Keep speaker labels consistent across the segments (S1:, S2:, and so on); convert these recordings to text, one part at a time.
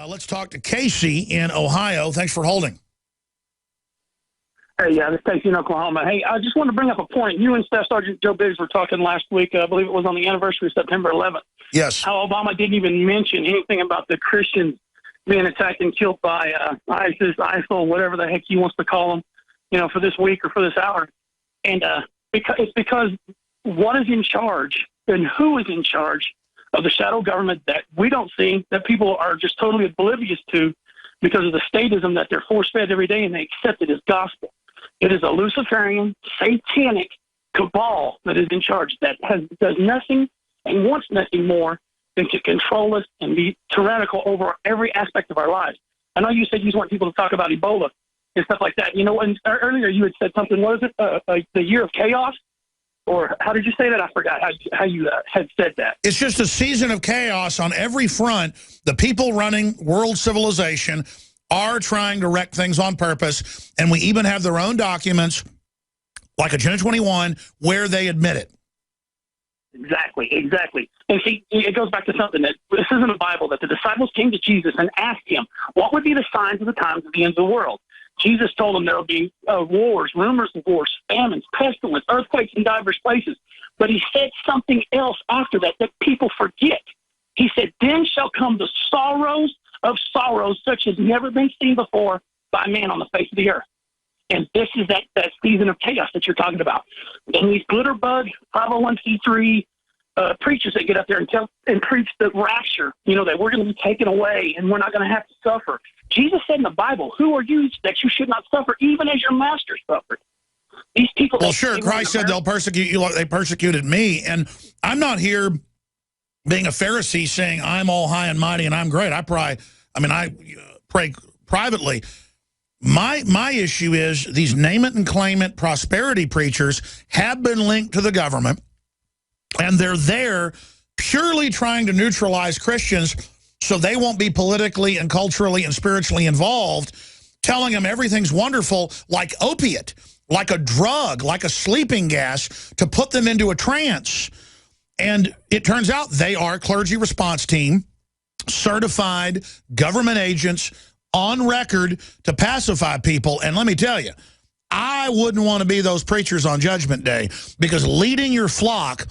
S1: Let's talk to Casey in Ohio. Thanks for holding.
S2: Hey, this is Casey in Oklahoma. Hey, I just wanted to bring up a point. You and Staff Sergeant Joe Biggs were talking last week, I believe it was on the anniversary of September 11th.
S1: Yes.
S2: How Obama didn't even mention anything about the Christians being attacked and killed by ISIS, ISIL, whatever the heck he wants to call them, for this week or for this hour. And it's because what is in charge and who is in charge of the shadow government that we don't see, that people are just totally oblivious to because of the statism that they're force-fed every day and they accept it as gospel. It is a Luciferian, satanic cabal that is in charge that does nothing and wants nothing more than to control us and be tyrannical over every aspect of our lives. I know you said you want people to talk about Ebola and stuff like that. And earlier you had said something, what is it, the year of chaos? Or how did you say that? I forgot how you had said that.
S1: It's just a season of chaos on every front. The people running world civilization are trying to wreck things on purpose, and we even have their own documents, like Agenda 21, where they admit it.
S2: Exactly. And see, it goes back to something that this is in the Bible, that the disciples came to Jesus and asked him, what would be the signs of the times of the end of the world? Jesus told them there will be wars, rumors of wars, famines, pestilence, earthquakes in diverse places. But he said something else after that people forget. He said, then shall come the sorrows of sorrows such as never been seen before by man on the face of the earth. And this is that season of chaos that you're talking about. And these glitterbug 501c3 preachers that get up there and preach the rapture, that we're going to be taken away and we're not going to have to suffer. Jesus said in the Bible, who are you that you should not suffer even as your master suffered? These people. Well, sure,
S1: Christ said they'll persecute you like they persecuted me. And I'm not here being a Pharisee saying I'm all high and mighty and I'm great. I pray privately. My issue is these name it and claim it prosperity preachers have been linked to the government, and they're there purely trying to neutralize Christians so they won't be politically and culturally and spiritually involved, telling them everything's wonderful like opiate, like a drug, like a sleeping gas to put them into a trance. And it turns out they are clergy response team, certified government agents on record to pacify people. And let me tell you, I wouldn't want to be those preachers on Judgment Day, because leading your flock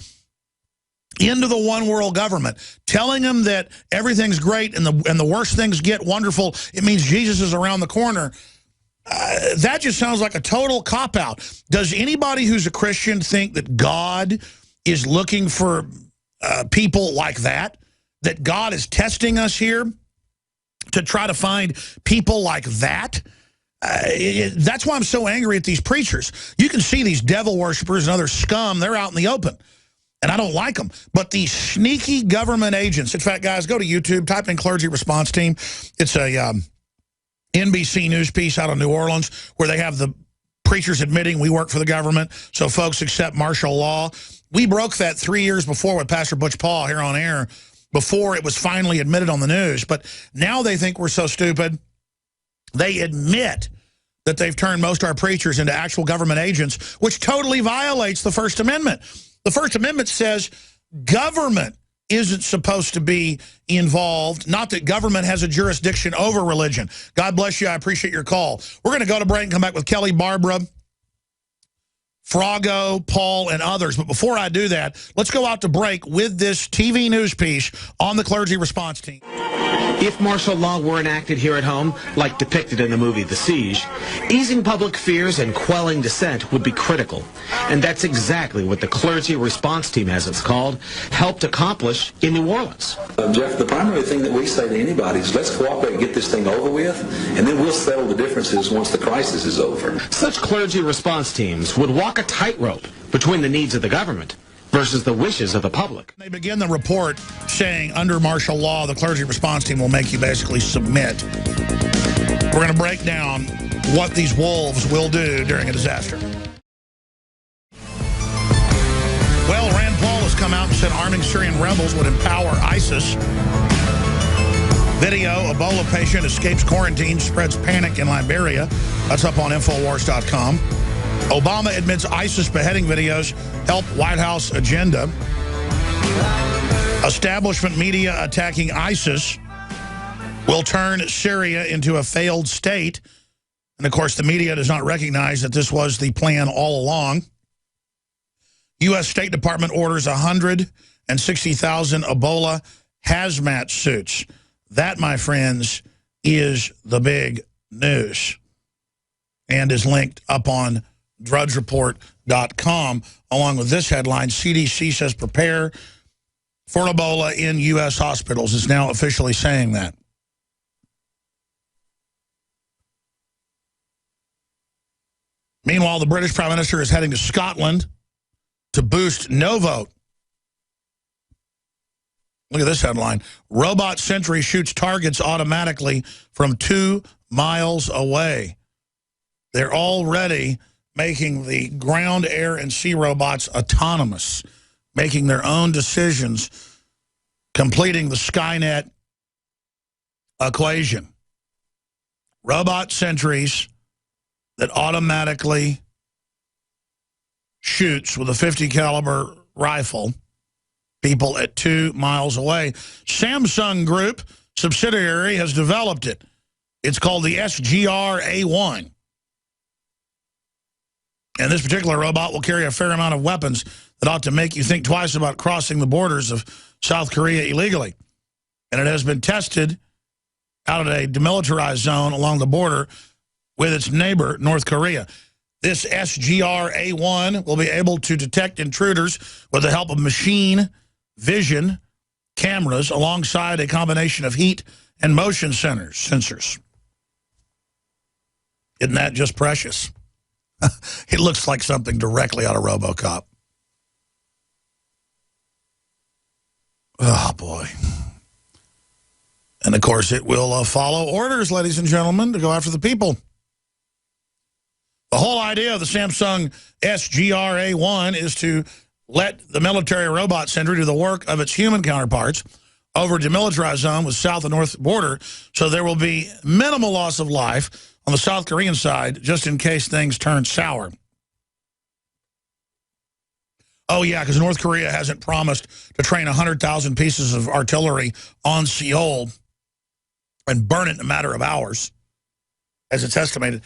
S1: into the one world government, telling them that everything's great and the worst things get wonderful, it means Jesus is around the corner. That just sounds like a total cop-out. Does anybody who's a Christian think that God is looking for people like that God is testing us here to try to find people like that? That's why I'm so angry at these preachers. You can see these devil worshipers and other scum, they're out in the open. And I don't like them. But these sneaky government agents, in fact, guys, go to YouTube, type in Clergy Response Team. It's a NBC News piece out of New Orleans where they have the preachers admitting we work for the government, so folks accept martial law. We broke that 3 years before with Pastor Butch Paul here on air, before it was finally admitted on the news. But now they think we're so stupid, they admit that they've turned most of our preachers into actual government agents, which totally violates the First Amendment. The First Amendment says government isn't supposed to be involved, not that government has a jurisdiction over religion. God bless you. I appreciate your call. We're going to go to break and come back with Kelly, Barbara, Frago, Paul, and others. But before I do that, let's go out to break with this TV news piece on the Clergy Response Team.
S3: If martial law were enacted here at home, like depicted in the movie The Siege, easing public fears and quelling dissent would be critical. And that's exactly what the Clergy Response Team, as it's called, helped accomplish in New Orleans.
S4: Jeff, the primary thing that we say to anybody is let's cooperate and get this thing over with, and then we'll settle the differences once the crisis is over.
S3: Such Clergy Response Teams would walk a tightrope between the needs of the government versus the wishes of the public.
S1: They begin the report saying under martial law, the Clergy Response Team will make you basically submit. We're going to break down what these wolves will do during a disaster. Well, Rand Paul has come out and said arming Syrian rebels would empower ISIS. Video, Ebola patient escapes quarantine, spreads panic in Liberia. That's up on Infowars.com. Obama admits ISIS beheading videos help White House agenda. Establishment media attacking ISIS. will turn Syria into a failed state. And, of course, the media does not recognize that this was the plan all along. U.S. State Department orders 160,000 Ebola hazmat suits. That, my friends, is the big news and is linked up on drudgereport.com along with this headline: CDC says prepare for Ebola in U.S. hospitals. It's now officially saying that. Meanwhile, the British Prime Minister is heading to Scotland to boost no vote. Look at this headline: robot sentry shoots targets automatically from 2 miles away. They're already making the ground, air, and sea robots autonomous, making their own decisions, completing the Skynet equation. Robot sentries that automatically shoots with a 50 caliber rifle people at 2 miles away. Samsung Group subsidiary has developed it. It's called the SGR-A1. And this particular robot will carry a fair amount of weapons that ought to make you think twice about crossing the borders of South Korea illegally. And it has been tested out at a demilitarized zone along the border with its neighbor, North Korea. This SGR-A1 will be able to detect intruders with the help of machine vision cameras alongside a combination of heat and motion sensors. Isn't that just precious? It looks like something directly out of RoboCop. Oh, boy. And, of course, it will follow orders, ladies and gentlemen, to go after the people. The whole idea of the Samsung SGR-A1 is to let the military robot center do the work of its human counterparts over a demilitarized zone with south and north border, so there will be minimal loss of life on the South Korean side, just in case things turn sour. Oh, yeah, because North Korea hasn't promised to train 100,000 pieces of artillery on Seoul and burn it in a matter of hours, as it's estimated.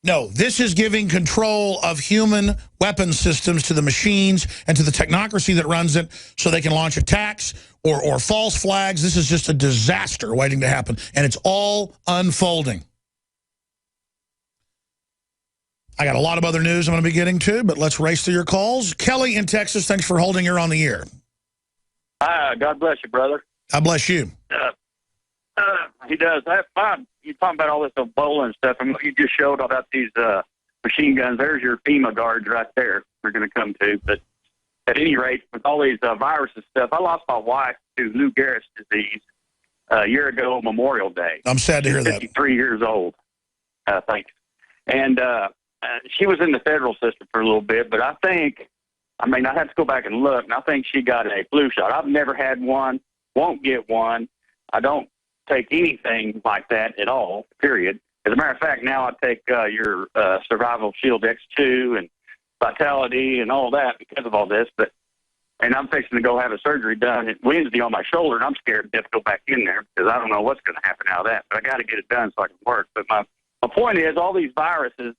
S1: No, this is giving control of human weapon systems to the machines and to the technocracy that runs it so they can launch attacks or false flags. This is just a disaster waiting to happen, and it's all unfolding. I got a lot of other news I'm going to be getting to, but let's race to your calls. Kelly in Texas, thanks for holding her on the air.
S5: God bless you, brother.
S1: God bless you.
S5: He does. You're talking about all this Ebola and stuff, and what you just showed about these machine guns. There's your FEMA guards right there we're going to come to. But at any rate, with all these viruses stuff, I lost my wife to Lou Gehrig's disease a year ago, Memorial Day.
S1: I'm sad to hear that.
S5: 53 years old. Thanks. And she was in the federal system for a little bit, but I have to go back and look, and I think she got a flu shot. I've never had one, won't get one. I don't take anything like that at all, period. As a matter of fact, now I take your Survival Shield X2 and Vitality and all that because of all this. And I'm fixing to go have a surgery done Wednesday on my shoulder, and I'm scared to go back in there because I don't know what's going to happen out of that. But I got to get it done so I can work. But my point is, all these viruses,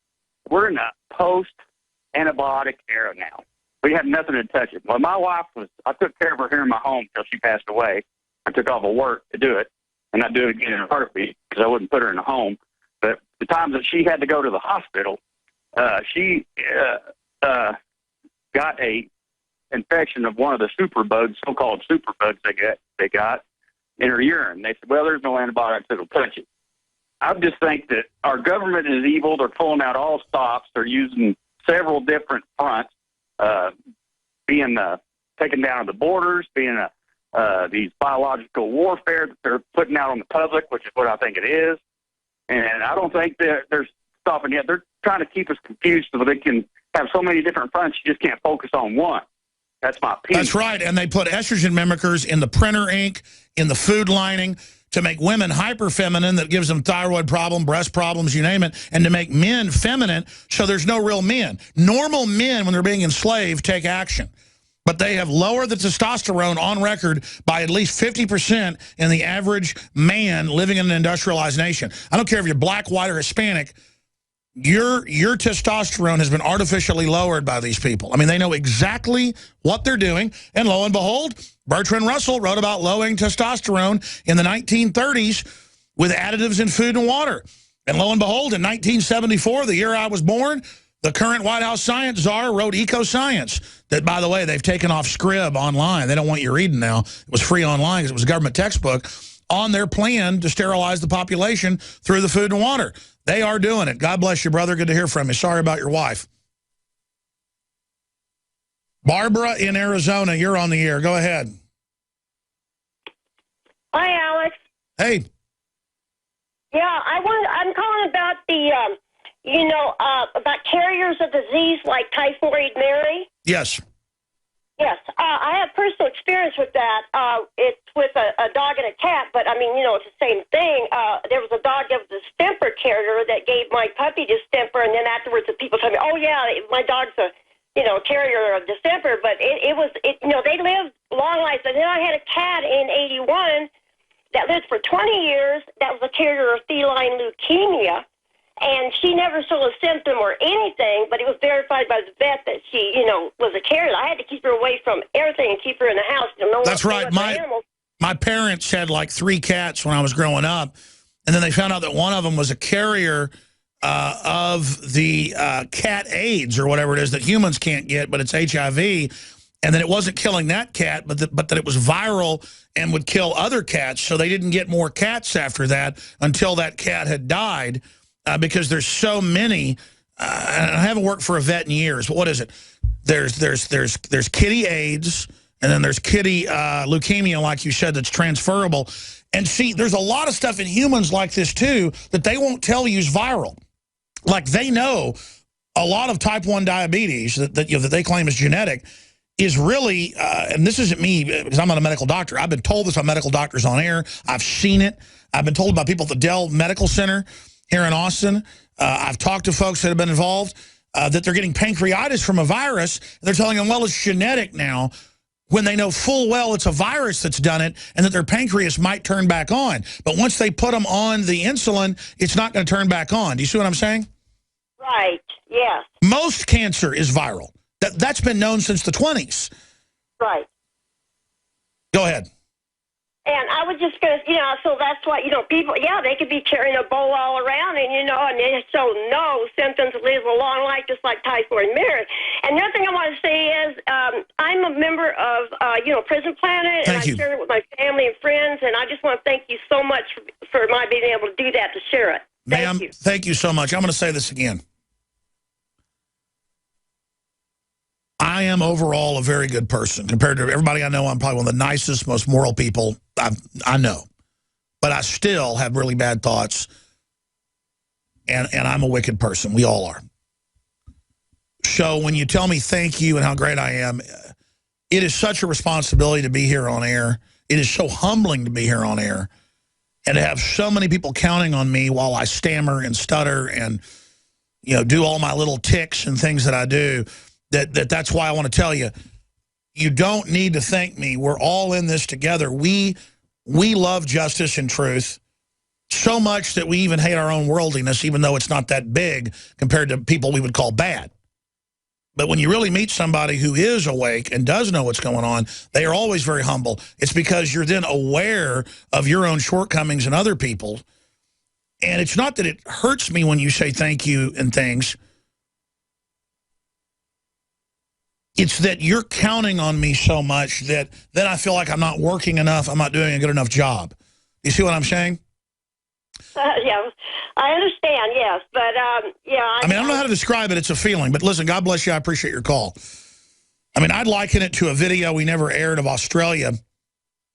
S5: we're in a post-antibiotic era now. We have nothing to touch it. Well, my wife I took care of her here in my home until she passed away. I took off of work to do it, and I'd do it again in a heartbeat because I wouldn't put her in a home. But the times that she had to go to the hospital, she got a infection of one of the superbugs, so-called superbugs they got in her urine. They said, well, there's no antibiotics that'll touch it. I just think that our government is evil. They're pulling out all stops. They're using several different fronts, being taken down at the borders, being these biological warfare that they're putting out on the public, which is what I think it is. And I don't think that they're stopping yet. They're trying to keep us confused so they can have so many different fronts. You just can't focus on one. That's my opinion.
S1: That's right. And they put estrogen mimickers in the printer ink, in the food lining, to make women hyper-feminine that gives them thyroid problem, breast problems, you name it, and to make men feminine so there's no real men. Normal men, when they're being enslaved, take action. But they have lowered the testosterone on record by at least 50% in the average man living in an industrialized nation. I don't care if you're black, white, or Hispanic. Your testosterone has been artificially lowered by these people. I mean, they know exactly what they're doing. And lo and behold, Bertrand Russell wrote about lowering testosterone in the 1930s with additives in food and water. And lo and behold, in 1974, the year I was born, the current White House science czar wrote Eco-Science. That, by the way, they've taken off Scrib online. They don't want you reading now. It was free online because it was a government textbook on their plan to sterilize the population through the food and water. They are doing it. God bless you, brother. Good to hear from you. Sorry about your wife. Barbara in Arizona, you're on the air. Go ahead.
S6: Hi, Alex.
S1: Hey.
S6: Yeah, I'm calling about the, about carriers of disease like Typhoid Mary.
S1: Yes.
S6: Yes, I have personal experience with that. It's with a dog and a cat, but I mean, it's the same thing. There was a dog that was a distemper carrier that gave my puppy distemper, and then afterwards the people told me, oh yeah, my dog's a, carrier of distemper, but they lived long lives. And then I had a cat in 81 that lived for 20 years that was a carrier of feline leukemia. And she never saw a symptom or anything, but it was verified by the vet that she, was a carrier. I had to keep her away from everything and keep her in the house.
S1: That's right. My parents had like 3 cats when I was growing up, and then they found out that one of them was a carrier of the cat AIDS or whatever it is that humans can't get, but it's HIV. And then it wasn't killing that cat, but that it was viral and would kill other cats. So they didn't get more cats after that until that cat had died. Because there's so many, I haven't worked for a vet in years, but what is it? There's kitty AIDS, and then there's kitty leukemia, like you said, that's transferable. And see, there's a lot of stuff in humans like this, too, that they won't tell you is viral. Like they know a lot of type 1 diabetes that they claim is genetic is really, and this isn't me because I'm not a medical doctor. I've been told this by medical doctors on air. I've seen it. I've been told by people at the Dell Medical Center here in Austin. I've talked to folks that have been involved that they're getting pancreatitis from a virus. And they're telling them, well, it's genetic now, when they know full well it's a virus that's done it and that their pancreas might turn back on. But once they put them on the insulin, it's not going to turn back on. Do you see what I'm saying?
S6: Right, yes.
S1: Most cancer is viral. That's been known since the 20s.
S6: Right.
S1: Go ahead.
S6: And I was just going to, so that's why, people, they could be carrying a bowl all around and, and they show no symptoms, live a long life just like Typhoid Mary. And the other thing I want to say is I'm a member of, Prison Planet, and I share it with my family and friends, and I just want to thank you so much for my being able to do that, to share it.
S1: Ma'am, thank you so much. I'm going to say this again. I am overall a very good person. Compared to everybody I know, I'm probably one of the nicest, most moral people I know. But I still have really bad thoughts, and I'm a wicked person. We all are. So when you tell me thank you and how great I am, it is such a responsibility to be here on air. It is so humbling to be here on air and to have so many people counting on me while I stammer and stutter and, do all my little tics and things that I do. That's why I want to tell you, you don't need to thank me. We're all in this together. We love justice and truth so much that we even hate our own worldliness, even though it's not that big compared to people we would call bad. But when you really meet somebody who is awake and does know what's going on, they are always very humble. It's because you're then aware of your own shortcomings and other people. And it's not that it hurts me when you say thank you and things. It's that you're counting on me so much that then I feel like I'm not working enough. I'm not doing a good enough job. You see what I'm saying?
S6: Yeah, I understand, yes. But, I
S1: don't know how to describe it. It's a feeling. But listen, God bless you. I appreciate your call. I'd liken it to a video we never aired of Australia. I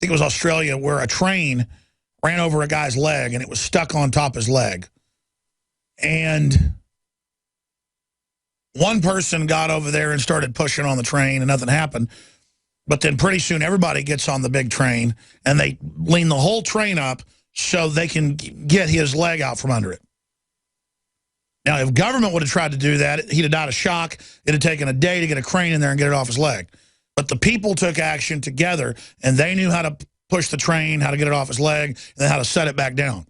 S1: think it was Australia, where a train ran over a guy's leg, and it was stuck on top of his leg. And one person got over there and started pushing on the train, and nothing happened. But then pretty soon everybody gets on the big train, and they lean the whole train up so they can get his leg out from under it. Now, if government would have tried to do that, he'd have died of shock. It'd have taken a day to get a crane in there and get it off his leg. But the people took action together, and they knew how to push the train, how to get it off its leg, and then how to set it back down.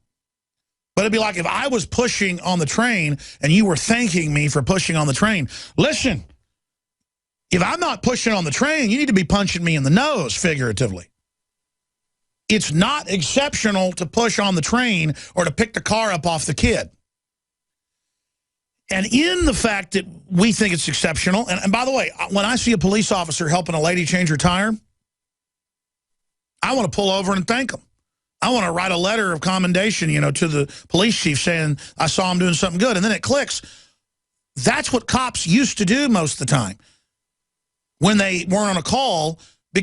S1: But it'd be like if I was pushing on the train and you were thanking me for pushing on the train. Listen, if I'm not pushing on the train, you need to be punching me in the nose, figuratively. It's not exceptional to push on the train or to pick the car up off the kid. And in the fact that we think it's exceptional, and by the way, when I see a police officer helping a lady change her tire, I want to pull over and thank them. I want to write a letter of commendation, you know, to the police chief saying, I saw him doing something good. And then it clicks. That's what cops used to do most of the time when they weren't on a call,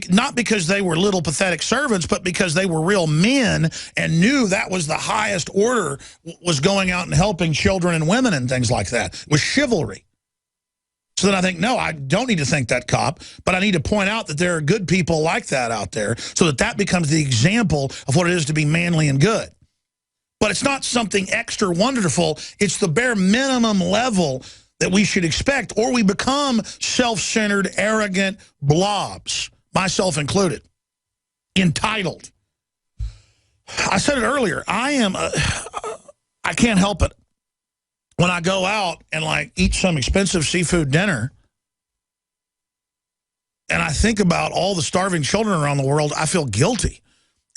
S1: not because they were little pathetic servants, but because they were real men and knew that was the highest order, was going out and helping children and women and things like that. It was chivalry. So then I think, no, I don't need to thank that cop, but I need to point out that there are good people like that out there so that that becomes the example of what it is to be manly and good. But it's not something extra wonderful. It's the bare minimum level that we should expect, or we become self-centered, arrogant blobs, myself included, entitled. I said it earlier, I can't help it. When I go out and like eat some expensive seafood dinner and I think about all the starving children around the world, I feel guilty.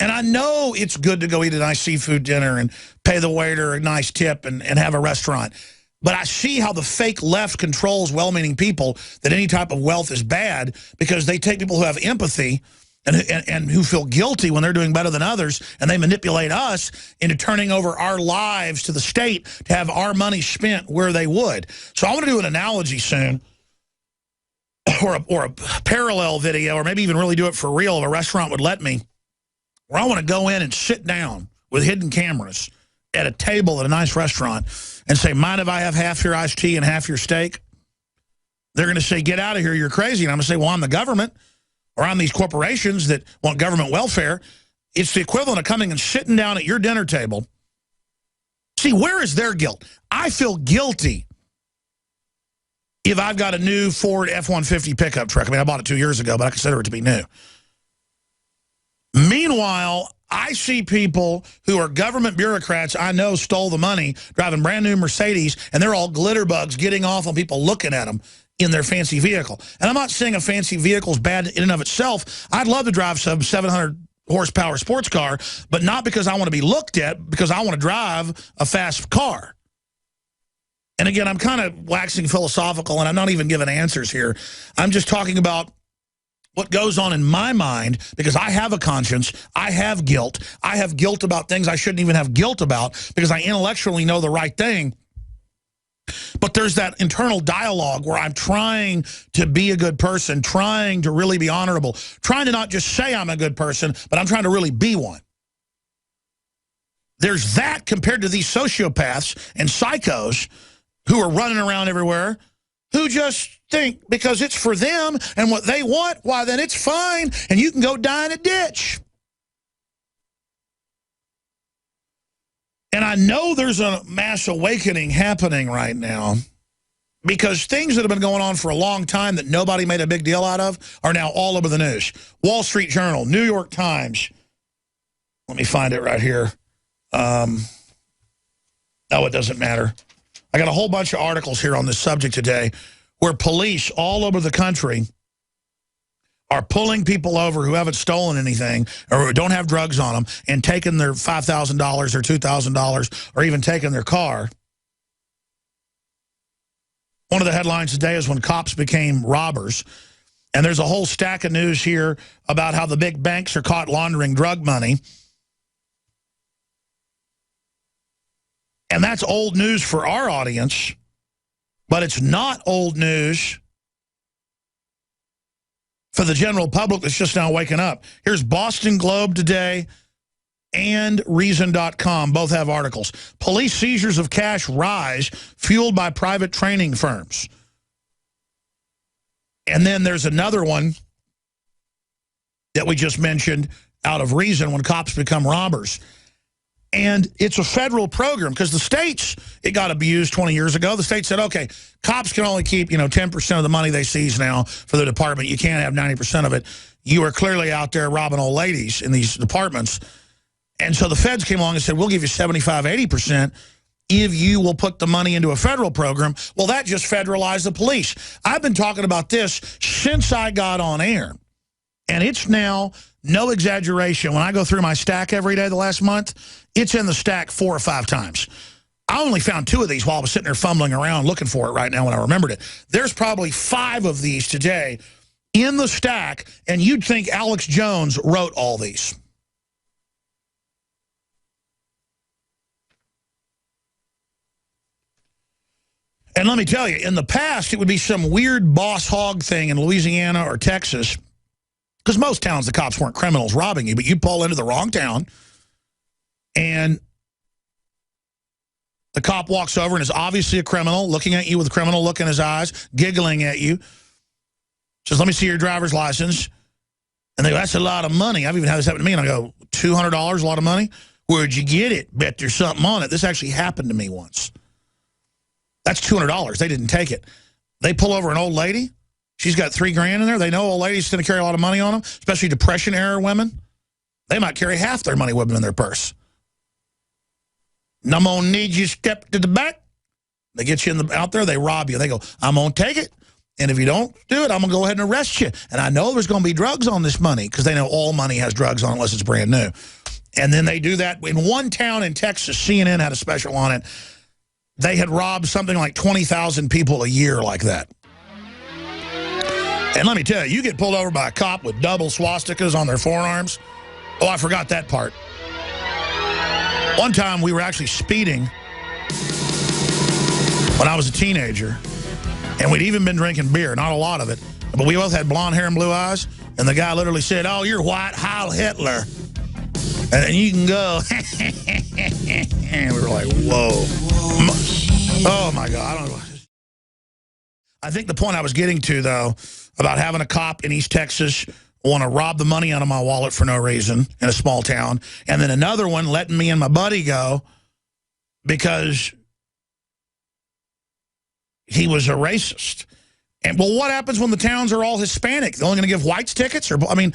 S1: And I know it's good to go eat a nice seafood dinner and pay the waiter a nice tip and have a restaurant. But I see how the fake left controls well-meaning people, that any type of wealth is bad because they take people who have empathy and who feel guilty when they're doing better than others, and they manipulate us into turning over our lives to the state to have our money spent where they would. So I want to do an analogy soon, or a parallel video, or maybe even really do it for real if a restaurant would let me, where I want to go in and sit down with hidden cameras at a table at a nice restaurant and say, mind if I have half your iced tea and half your steak? They're going to say, get out of here, you're crazy. And I'm going to say, well, I'm the government. Or on these corporations that want government welfare. It's the equivalent of coming and sitting down at your dinner table. See, where is their guilt? I feel guilty if I've got a new Ford F-150 pickup truck. I mean, I bought it 2 years ago, but I consider it to be new. Meanwhile, I see people who are government bureaucrats I know stole the money, driving brand new Mercedes, and they're all glitter bugs getting off on people looking at them in their fancy vehicle. And I'm not saying a fancy vehicle is bad in and of itself. I'd love to drive some 700 horsepower sports car, but not because I want to be looked at, because I want to drive a fast car. And again, I'm kind of waxing philosophical, and I'm not even giving answers here. I'm just talking about what goes on in my mind, because I have a conscience, I have guilt about things I shouldn't even have guilt about, because I intellectually know the right thing. But there's that internal dialogue where I'm trying to be a good person, trying to really be honorable, trying to not just say I'm a good person, but I'm trying to really be one. There's that compared to these sociopaths and psychos who are running around everywhere, who just think because it's for them and what they want, why, then it's fine, and you can go die in a ditch. And I know there's a mass awakening happening right now, because things that have been going on for a long time that nobody made a big deal out of are now all over the news. Wall Street Journal, New York Times. Let me find it right here. No, it doesn't matter. I got a whole bunch of articles here on this subject today where police all over the country are pulling people over who haven't stolen anything or who don't have drugs on them and taking their $5,000 or $2,000 or even taking their car. One of the headlines today is when cops became robbers. And there's a whole stack of news here about how the big banks are caught laundering drug money. And that's old news for our audience, but it's not old news for the general public that's just now waking up. Here's Boston Globe today and Reason.com. Both have articles. Police seizures of cash rise, fueled by private training firms. And then there's another one that we just mentioned out of Reason, when cops become robbers. And it's a federal program because the states, it got abused 20 years ago. The state said, okay, cops can only keep, 10% of the money they seize now for the department. You can't have 90% of it. You are clearly out there robbing old ladies in these departments. And so the feds came along and said, we'll give you 75, 80% if you will put the money into a federal program. Well, that just federalized the police. I've been talking about this since I got on air. And it's now, no exaggeration, when I go through my stack every day the last month, it's in the stack 4 or 5 times. I only found 2 of these while I was sitting there fumbling around looking for it right now when I remembered it. There's probably 5 of these today in the stack, and you'd think Alex Jones wrote all these. And let me tell you, in the past, it would be some weird boss hog thing in Louisiana or Texas, because most towns, the cops weren't criminals robbing you, but you pull into the wrong town, and the cop walks over and is obviously a criminal, looking at you with a criminal look in his eyes, giggling at you, says, let me see your driver's license. And they go, that's a lot of money. I've even had this happen to me, and I go, $200, a lot of money? Where'd you get it? Bet there's something on it. This actually happened to me once. That's $200. They didn't take it. They pull over an old lady. She's got $3,000 in there. They know old ladies going to carry a lot of money on them, especially Depression-era women. They might carry half their money with them in their purse. And I'm going to need you to step to the back. They get you out there. They rob you. They go, I'm going to take it. And if you don't do it, I'm going to go ahead and arrest you. And I know there's going to be drugs on this money because they know all money has drugs on it unless it's brand new. And then they do that. In one town in Texas, CNN had a special on it. They had robbed something like 20,000 people a year like that. And let me tell you, you get pulled over by a cop with double swastikas on their forearms. Oh, I forgot that part. One time we were actually speeding when I was a teenager, and we'd even been drinking beer, not a lot of it, but we both had blonde hair and blue eyes, and the guy literally said, oh, you're white Heil Hitler. And you can go. And we were like, whoa. Oh, my God. I don't know. I think the point I was getting to, though, about having a cop in East Texas want to rob the money out of my wallet for no reason in a small town, and then another one letting me and my buddy go because he was a racist. And, well, what happens when the towns are all Hispanic? They're only going to give whites tickets? Or, I mean,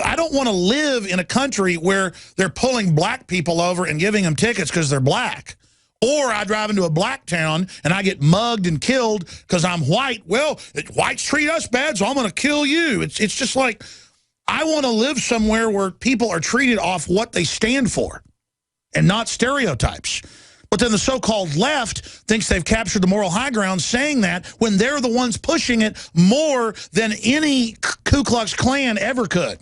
S1: I don't want to live in a country where they're pulling black people over and giving them tickets because they're black. Or I drive into a black town and I get mugged and killed because I'm white. Well, whites treat us bad, so I'm going to kill you. It's just like, I want to live somewhere where people are treated off what they stand for and not stereotypes. But then the so-called left thinks they've captured the moral high ground saying that when they're the ones pushing it more than any Ku Klux Klan ever could.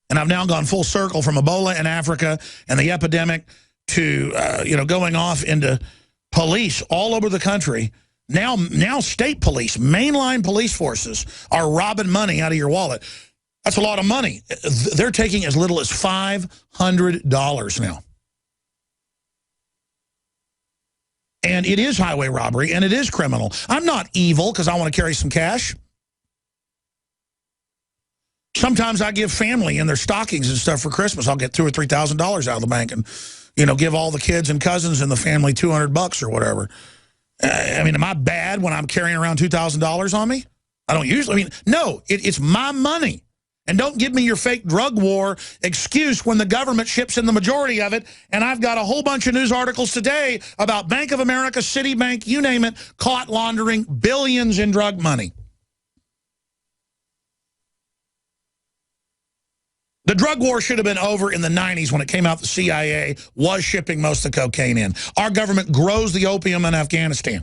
S1: And I've now gone full circle from Ebola in Africa and the epidemic to, going off into police all over the country. Now state police, mainline police forces are robbing money out of your wallet. That's a lot of money. They're taking as little as $500 now. And it is highway robbery, and it is criminal. I'm not evil because I want to carry some cash. Sometimes I give family in their stockings and stuff for Christmas. I'll get $2,000 or $3,000 out of the bank and, give all the kids and cousins in the family $200 or whatever. Am I bad when I'm carrying around $2,000 on me? I don't usually. No, it's my money. And don't give me your fake drug war excuse when the government ships in the majority of it. And I've got a whole bunch of news articles today about Bank of America, Citibank, you name it, caught laundering billions in drug money. The drug war should have been over in the 90s when it came out the CIA was shipping most of the cocaine in. Our government grows the opium in Afghanistan.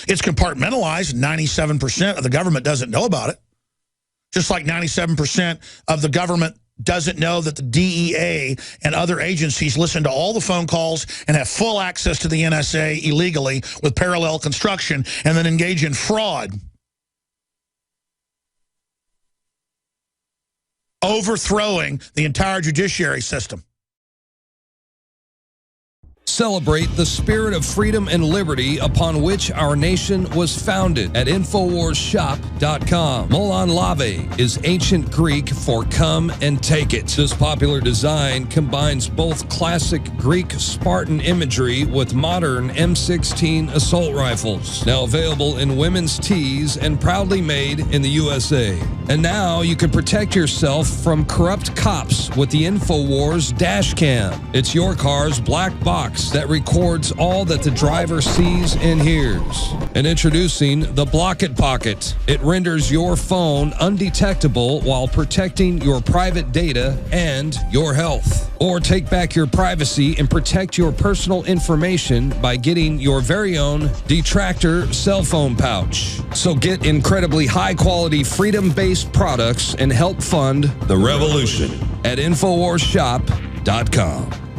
S1: It's compartmentalized. 97% of the government doesn't know about it. Just like 97% of the government doesn't know that the DEA and other agencies listen to all the phone calls and have full access to the NSA illegally with parallel construction and then engage in fraud. Overthrowing the entire judiciary system.
S7: Celebrate the spirit of freedom and liberty upon which our nation was founded at InfoWarsShop.com. Molon Lave is ancient Greek for come and take it. This popular design combines both classic Greek Spartan imagery with modern M16 assault rifles. Now available in women's tees and proudly made in the USA. And now you can protect yourself from corrupt cops with the InfoWars dash cam. It's your car's black box that records all that the driver sees and hears. And introducing the Block It Pocket. It renders your phone undetectable while protecting your private data and your health. Or take back your privacy and protect your personal information by getting your very own Detractor cell phone pouch. So get incredibly high-quality, freedom-based products and help fund the revolution at InfoWarsShop.com.